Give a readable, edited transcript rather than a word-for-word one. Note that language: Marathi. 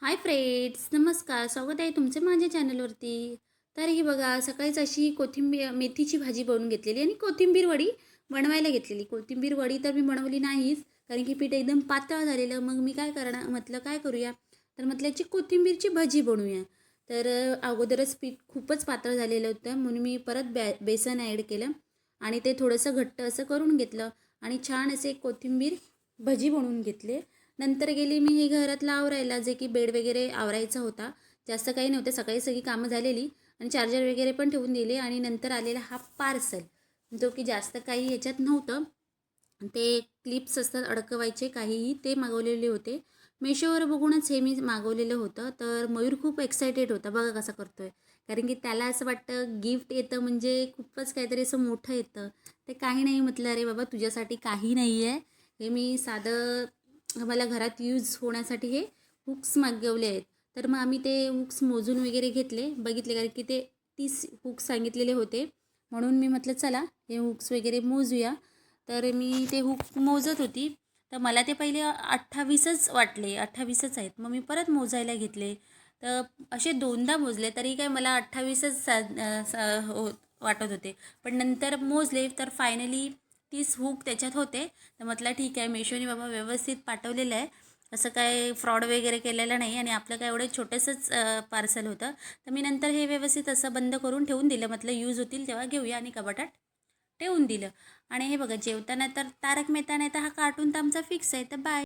हाय फ्रेंड्स, नमस्कार. स्वागत आहे तुमचे माझ्या चॅनलवरती. तर ही बघा, सकाळीच अशी कोथिंबीर मेथीची भाजी बनवून घेतलेली आणि कोथिंबीर वडी बनवायला घेतलेली. कोथिंबीर वडी तर मी बनवली नाहीच, कारण की पीठ एकदम पातळ झालेलं. मग मी काय करणार म्हटलं, काय करूया, तर म्हटलं याची कोथिंबीरची भजी बनवूया. तर अगोदरच पीठ खूपच पातळ झालेलं होतं, म्हणून मी परत बेसन ॲड केलं आणि ते थोडंसं घट्ट असं करून घेतलं आणि छान असे कोथिंबीर भजी बनवून घेतले. नंतर गेली मी हे घरातलं आवरायला, जे की बेड वगैरे आवरायचा होता. जास्त काही नव्हतं, सकाळी सगळी कामं झालेली आणि चार्जर वगैरे पण ठेवून दिले आणि नंतर आलेला हा पार्सल, जो की जास्त काही ह्याच्यात नव्हतं. ते क्लिप्स असतात अडकवायचे काहीही, ते मागवलेले होते. मेशोवर बघूनच हे मी मागवलेलं होतं. तर मयूर खूप एक्सायटेड होता, बघा कसा करतोय. कारण की त्याला असं वाटतं गिफ्ट येतं म्हणजे खूपच काहीतरी असं मोठं येतं. ते काही नाही म्हटलं, अरे बाबा तुझ्यासाठी काही नाही आहे, हे मी साधं मला घरात यूज होण्यासाठी हे हुक्स मागवले आहेत. तर मग आम्ही ते हुक्स मोजून वगैरे घेतले, बघितले, कारण की ते 30 हुक्स सांगितलेले होते. म्हणून मी म्हटलं चला हे हुक्स वगैरे मोजूया. तर मी ते हुक मोजत होती, तर मला ते पहिले 28च वाटले, 28च आहेत. मग मी परत मोजायला घेतले, तर असे दोनदा मोजले तरी काय मला 28च वाटत होते. पण नंतर मोजले तर फायनली 30 हुक त्याच्यात होते. तर म्हटलं ठीक आहे, मेशोने बाबा व्यवस्थित पाठवलेलं आहे, असं काय फ्रॉड वगैरे केलेलं नाही आणि आपलं काय एवढं छोटंसंच पार्सल होतं. तर मी नंतर हे व्यवस्थित असं बंद करून ठेवून दिलं, म्हटलं यूज होतील तेव्हा घेऊया, आणि कपाटात ठेवून दिलं. आणि हे बघा, जेवताना तर तारक मेहता नाही तर हा कार्टून तर आमचा फिक्स आहे. तर बाय.